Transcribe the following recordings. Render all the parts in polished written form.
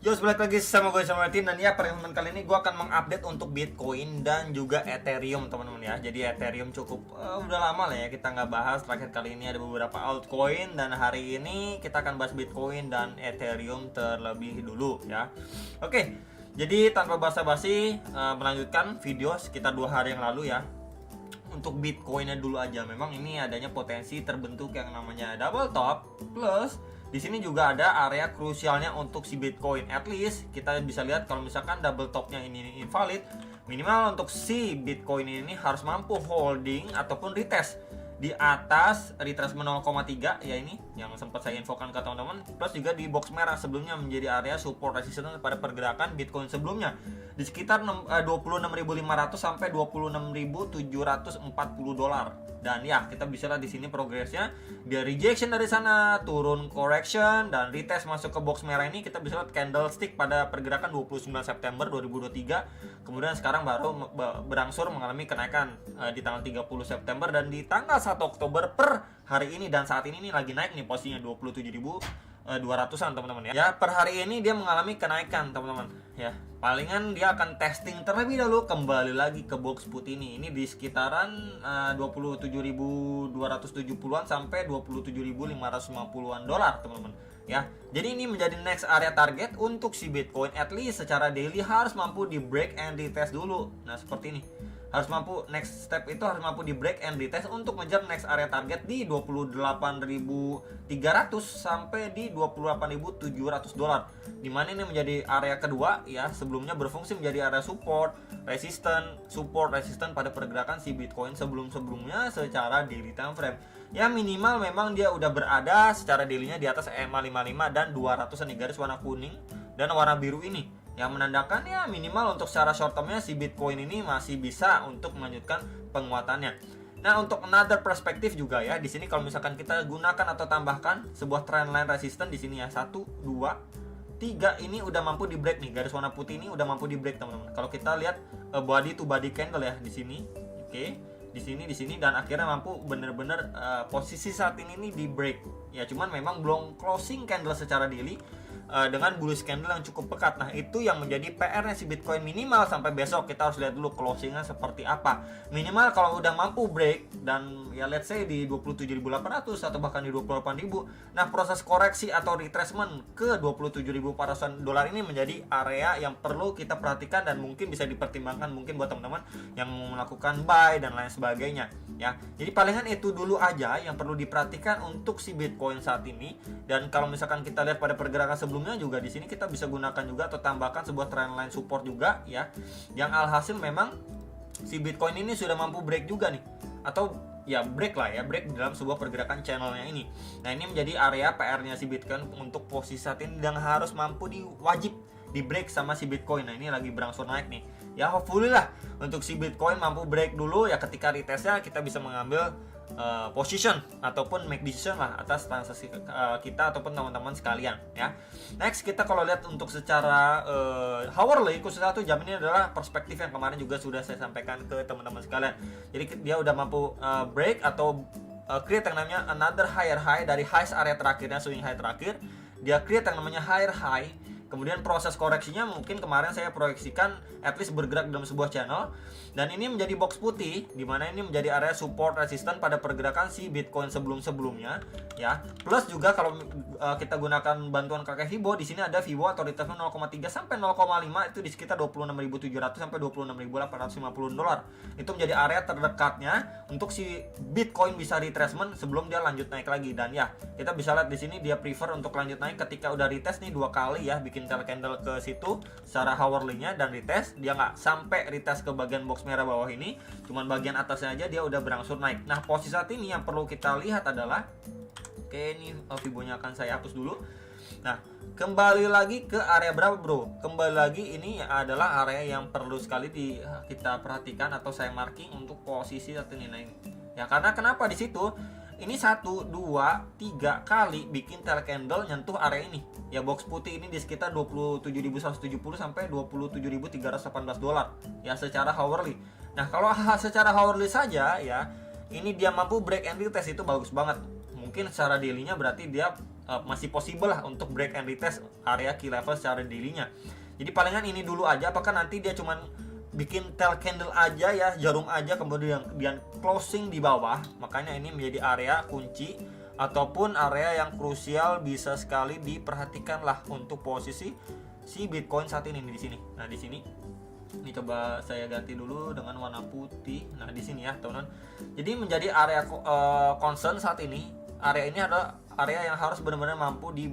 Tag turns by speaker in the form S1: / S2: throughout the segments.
S1: Yo, balik lagi sama gue sama Martin. Dan ya, pertemuan kali ini gue akan mengupdate untuk Bitcoin dan juga Ethereum, teman-teman ya. Jadi Ethereum cukup udah lama lah ya kita nggak bahas. Terakhir kali ini ada beberapa altcoin, dan hari ini kita akan bahas Bitcoin dan Ethereum terlebih dulu ya. Oke, jadi tanpa basa-basi melanjutkan video sekitar 2 hari yang lalu ya. Untuk Bitcoinnya dulu aja, memang ini adanya potensi terbentuk yang namanya double top plus. Di sini juga ada area krusialnya untuk si Bitcoin. At least kita bisa lihat kalau misalkan double topnya ini invalid, minimal untuk si Bitcoin ini harus mampu holding ataupun retest di atas retracement 0,3 ya, ini yang sempat saya infokan ke teman-teman, plus juga di box merah sebelumnya menjadi area support resistance pada pergerakan Bitcoin sebelumnya di sekitar 26.500 sampai 26.740 dolar. Dan ya, kita bisa lihat di sini progresnya, dia rejection dari sana, turun correction, dan retest masuk ke box merah ini. Kita bisa lihat candlestick pada pergerakan 29 September 2023. Kemudian sekarang baru berangsur mengalami kenaikan di tanggal 30 September dan di tanggal 1 Oktober per hari ini. Dan saat ini lagi naik nih, posisinya 27.200-an teman-teman ya. Ya, per hari ini dia mengalami kenaikan teman-teman ya. Palingan dia akan testing terlebih dahulu, kembali lagi ke box putih ini. Ini di sekitaran 27.270-an sampai 27.550-an dolar teman-teman ya. Jadi ini menjadi next area target untuk si Bitcoin. At least secara daily harus mampu di break and retest dulu. Nah, seperti ini. Harus mampu, next step itu harus mampu di break and retest untuk mengejar next area target di 28.300 sampai di 28.700 dolar. Dimana ini menjadi area kedua ya, sebelumnya berfungsi menjadi area support, resisten pada pergerakan si Bitcoin sebelum-sebelumnya secara daily time frame. Ya, minimal memang dia udah berada secara daily-nya di atas EMA 55 dan 200-an di garis warna kuning dan warna biru ini, yang menandakan ya minimal untuk secara short termnya si Bitcoin ini masih bisa untuk melanjutkan penguatannya. Nah, untuk another perspektif juga ya, di sini kalau misalkan kita gunakan atau tambahkan sebuah trendline resistance di sini ya, 1, 2, 3 ini udah mampu di break nih, garis warna putih ini udah mampu di break teman-teman. Kalau kita lihat body to body candle ya di sini, oke, di sini dan akhirnya mampu bener-bener posisi saat ini nih di break ya, cuman memang belum closing candle secara daily dengan bullish candle yang cukup pekat. Nah, itu yang menjadi PR-nya si Bitcoin. Minimal sampai besok kita harus lihat dulu closingnya seperti apa. Minimal kalau udah mampu break dan ya let's say di 27.800 atau bahkan di 28.000, nah proses koreksi atau retracement ke 27.400 dolar ini menjadi area yang perlu kita perhatikan dan mungkin bisa dipertimbangkan mungkin buat teman-teman yang mau melakukan buy dan lain sebagainya ya. Jadi palingan itu dulu aja yang perlu diperhatikan untuk si Bitcoin saat ini. Dan kalau misalkan kita lihat pada pergerakan sebelumnya juga, di sini kita bisa gunakan juga atau tambahkan sebuah trendline support juga ya, yang alhasil memang si Bitcoin ini sudah mampu break juga nih, atau ya break lah ya, break dalam sebuah pergerakan channelnya ini. Nah, ini menjadi area PR-nya si Bitcoin untuk posisi saat ini yang harus mampu wajib di break sama si Bitcoin. Nah, ini lagi berangsur naik nih ya, hopefully lah untuk si Bitcoin mampu break dulu ya. Ketika retestnya kita bisa mengambil position ataupun make decision lah atas transaksi kita ataupun teman-teman sekalian ya. Next, kita kalau lihat untuk secara hourly khususnya satu jam ini adalah perspektif yang kemarin juga sudah saya sampaikan ke teman-teman sekalian. Jadi dia udah mampu break atau create yang namanya another higher high dari highs area terakhirnya, swing high terakhir. Dia create yang namanya higher high. Kemudian proses koreksinya mungkin kemarin saya proyeksikan at least bergerak dalam sebuah channel, dan ini menjadi box putih di mana ini menjadi area support resisten pada pergerakan si Bitcoin sebelum-sebelumnya ya. Plus juga kalau kita gunakan bantuan kakek Fibo, di sini ada Fibo atau retracement 0,3 sampai 0,5 itu di sekitar 26.700 sampai 26.850 dolar. Itu menjadi area terdekatnya untuk si Bitcoin bisa retracement sebelum dia lanjut naik lagi. Dan ya, kita bisa lihat di sini dia prefer untuk lanjut naik ketika udah retest nih 2 kali ya, bikin tail candle ke situ secara hourly-nya dan retest. Dia nggak sampai retest ke bagian box merah bawah ini, cuman bagian atasnya aja dia udah berangsur naik. Nah, posisi saat ini yang perlu kita lihat adalah, oke, ini Fibonya akan saya hapus dulu. Nah, kembali lagi ke area berapa bro? Kembali lagi ini adalah area yang perlu sekali kita perhatikan atau saya marking untuk posisi saat ini naik ya. Karena kenapa di situ? Ini 1, 2, 3 kali bikin tail candle nyentuh area ini ya, box putih ini di sekitar 27.170 sampai 27.318 dolar ya secara hourly. Nah, kalau secara hourly saja ya, ini dia mampu break and retest itu bagus banget. Mungkin secara daily-nya berarti dia masih possible lah untuk break and retest area key level secara daily-nya. Jadi palingan ini dulu aja, apakah nanti dia cuman bikin tail candle aja ya, jarum aja, kemudian closing di bawah. Makanya ini menjadi area kunci ataupun area yang krusial, bisa sekali diperhatikan lah untuk posisi si Bitcoin saat ini di sini. Nah, di sini ini coba saya ganti dulu dengan warna putih. Nah, di sini ya, teman-teman. Jadi menjadi area concern saat ini. Area ini adalah area yang harus benar-benar mampu di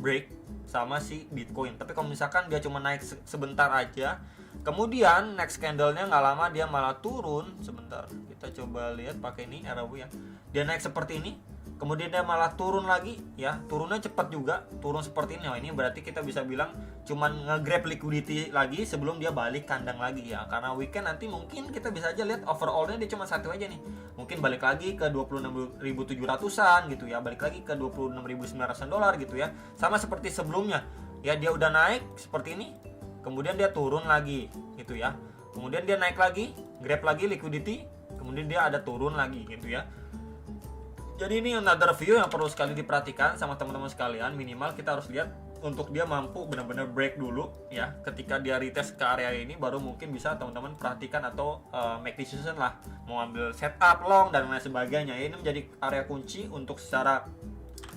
S1: break sama si Bitcoin. Tapi kalau misalkan dia cuma naik sebentar aja, kemudian next candle-nya nggak lama dia malah turun. Sebentar, kita coba lihat pakai ini RW ya. Dia naik seperti ini, kemudian dia malah turun lagi ya. Turunnya cepat juga, turun seperti ini. Oh, ini berarti kita bisa bilang cuman nge-grab liquidity lagi sebelum dia balik kandang lagi ya. Karena weekend nanti mungkin kita bisa aja lihat overall-nya dia cuma satu aja nih. Mungkin balik lagi ke 26.700-an gitu ya, balik lagi ke 26.900 dolar gitu ya. Sama seperti sebelumnya. Ya, dia udah naik seperti ini, kemudian dia turun lagi gitu ya. Kemudian dia naik lagi, grab lagi liquidity, kemudian dia ada turun lagi gitu ya. Jadi ini another view yang perlu sekali diperhatikan sama teman-teman sekalian. Minimal kita harus lihat untuk dia mampu benar-benar break dulu ya. Ketika dia retest ke area ini, baru mungkin bisa teman-teman perhatikan atau make decision lah, mau ambil setup long dan lain sebagainya. Ini menjadi area kunci untuk secara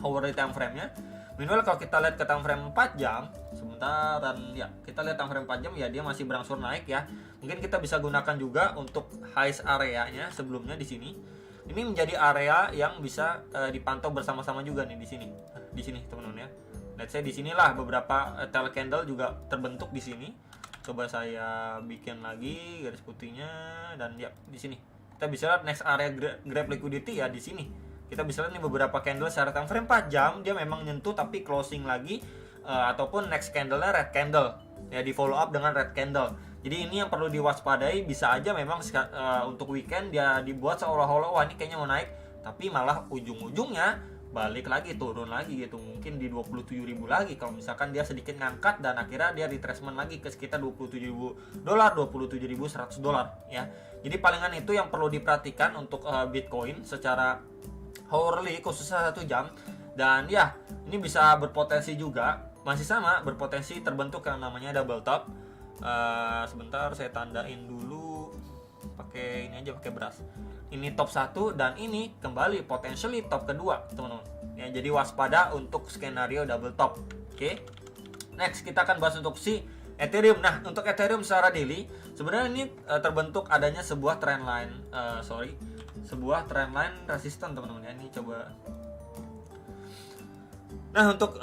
S1: hourly time frame-nya. Minimal kalau kita lihat ke time frame 4 jam sebentar, dan ya kita lihat time frame 4 jam ya, dia masih berangsur naik ya. Mungkin kita bisa gunakan juga untuk highest area-nya sebelumnya di sini. Ini menjadi area yang bisa dipantau bersama-sama juga nih di sini. Nah, di sini teman-teman ya. Let's say di sinilah beberapa tail candle juga terbentuk di sini. Coba saya bikin lagi garis putihnya, dan ya di sini. Kita bisa lihat next area grab liquidity ya di sini. Kita bisa lihat nih beberapa candle secara time frame 4 jam dia memang nyentuh tapi closing lagi, ataupun next candle-nya red candle ya, di follow up dengan red candle. Jadi ini yang perlu diwaspadai. Bisa aja memang untuk weekend dia dibuat seolah-olah wah ini kayaknya mau naik, tapi malah ujung-ujungnya balik lagi turun lagi gitu, mungkin di 27.000 lagi kalau misalkan dia sedikit ngangkat dan akhirnya dia retracement lagi ke sekitar 27.000 dolar, 27.100 dolar ya. Jadi palingan itu yang perlu diperhatikan untuk Bitcoin secara hourly khususnya 1 jam. Dan ya ini bisa berpotensi juga, masih sama berpotensi terbentuk yang namanya double top. Sebentar saya tandain dulu pakai ini aja, pakai brush. Ini top 1 dan ini kembali potentially top kedua teman-teman ya. Jadi waspada untuk skenario double top. Oke. Next kita akan bahas untuk si Ethereum. Nah, untuk Ethereum secara daily sebenarnya ini terbentuk adanya sebuah trendline sebuah trendline resisten teman-teman ya. Ini coba. Nah, untuk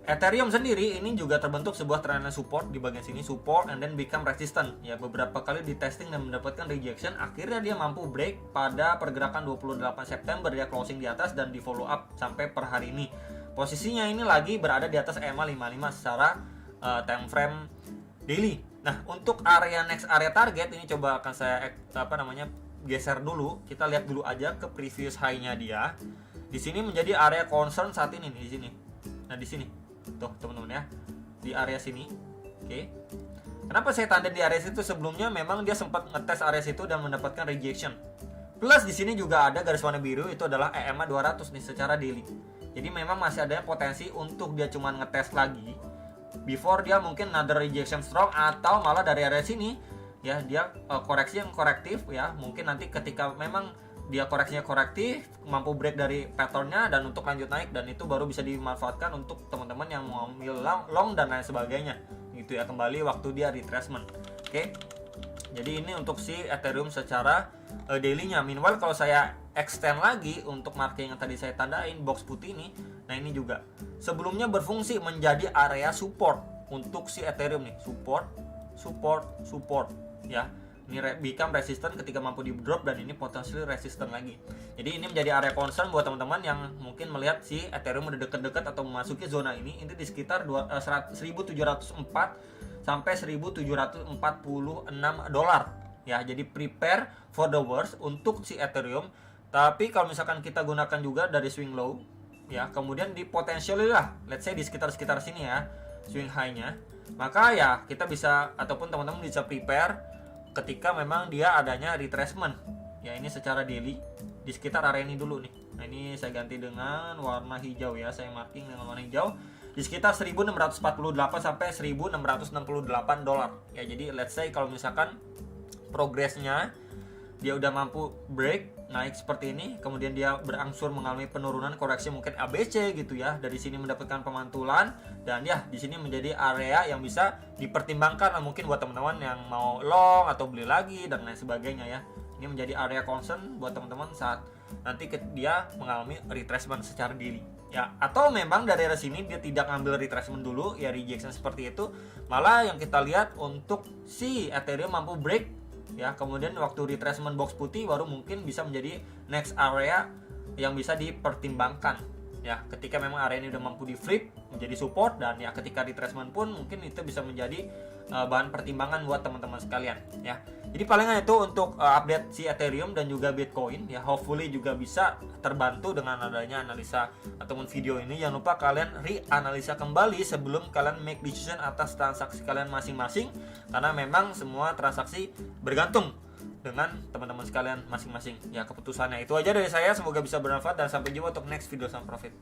S1: Ethereum sendiri ini juga terbentuk sebuah trendline support di bagian sini, support and then become resistant ya. Beberapa kali di testing dan mendapatkan rejection, akhirnya dia mampu break pada pergerakan 28 September, dia closing di atas dan di follow up sampai per hari ini. Posisinya ini lagi berada di atas EMA 55 secara time frame daily. Nah, untuk next area target ini coba akan saya geser dulu. Kita lihat dulu aja ke previous high-nya dia. Di sini menjadi area concern saat ini nih, di sini. Nah, di sini. Tuh, teman-teman ya. Di area sini. Oke. Kenapa saya tanda di area situ? Sebelumnya memang dia sempat ngetes area situ dan mendapatkan rejection. Plus di sini juga ada garis warna biru, itu adalah EMA 200 nih secara daily. Jadi memang masih ada potensi untuk dia cuman ngetes lagi before dia mungkin another rejection strong, atau malah dari area sini ya dia koreksi yang korektif ya. Mungkin nanti ketika memang dia koreksinya korektif, mampu break dari patternnya dan untuk lanjut naik, dan itu baru bisa dimanfaatkan untuk teman-teman yang mau ambil long dan lain sebagainya gitu ya, kembali waktu dia retracement. Oke. Jadi ini untuk si Ethereum secara daily-nya. Meanwhile kalau saya extend lagi untuk marking yang tadi saya tandain box putih ini, nah ini juga sebelumnya berfungsi menjadi area support untuk si Ethereum nih, support ya. Ini become resistant ketika mampu di drop, dan ini potentially resistant lagi. Jadi ini menjadi area concern buat teman-teman yang mungkin melihat si Ethereum udah deket-deket atau memasuki zona ini di sekitar 1704 sampai 1746 dolar ya. Jadi prepare for the worst untuk si Ethereum. Tapi kalau misalkan kita gunakan juga dari swing low ya, kemudian di potentially lah, let's say di sekitar sini ya, swing high-nya, maka ya kita bisa ataupun teman-teman bisa prepare ketika memang dia adanya retracement ya. Ini secara daily di sekitar area ini dulu nih Nah ini saya ganti dengan warna hijau ya, saya marking dengan warna hijau di sekitar 1.648 sampai 1.668 dolar ya. Jadi let's say kalau misalkan progresnya dia udah mampu break naik seperti ini, kemudian dia berangsur mengalami penurunan koreksi mungkin ABC gitu ya, dari sini mendapatkan pemantulan, dan ya di sini menjadi area yang bisa dipertimbangkan mungkin buat teman-teman yang mau long atau beli lagi dan lain sebagainya ya. Ini menjadi area concern buat teman-teman saat nanti dia mengalami retracement secara daily ya, atau memang dari sini dia tidak ngambil retracement dulu ya, rejection seperti itu, malah yang kita lihat untuk si Ethereum mampu break ya, kemudian waktu retracement box putih baru mungkin bisa menjadi next area yang bisa dipertimbangkan ya, ketika memang area ini udah mampu di flip menjadi support, dan ya ketika retracement pun mungkin itu bisa menjadi bahan pertimbangan buat teman-teman sekalian ya. Jadi palingan itu untuk update si Ethereum dan juga Bitcoin ya, hopefully juga bisa terbantu dengan adanya analisa ataupun video ini. Jangan lupa kalian reanalisa kembali sebelum kalian make decision atas transaksi kalian masing-masing, karena memang semua transaksi bergantung dengan teman-teman sekalian masing-masing ya keputusannya. Itu aja dari saya, semoga bisa bermanfaat dan sampai jumpa untuk next video sama profit.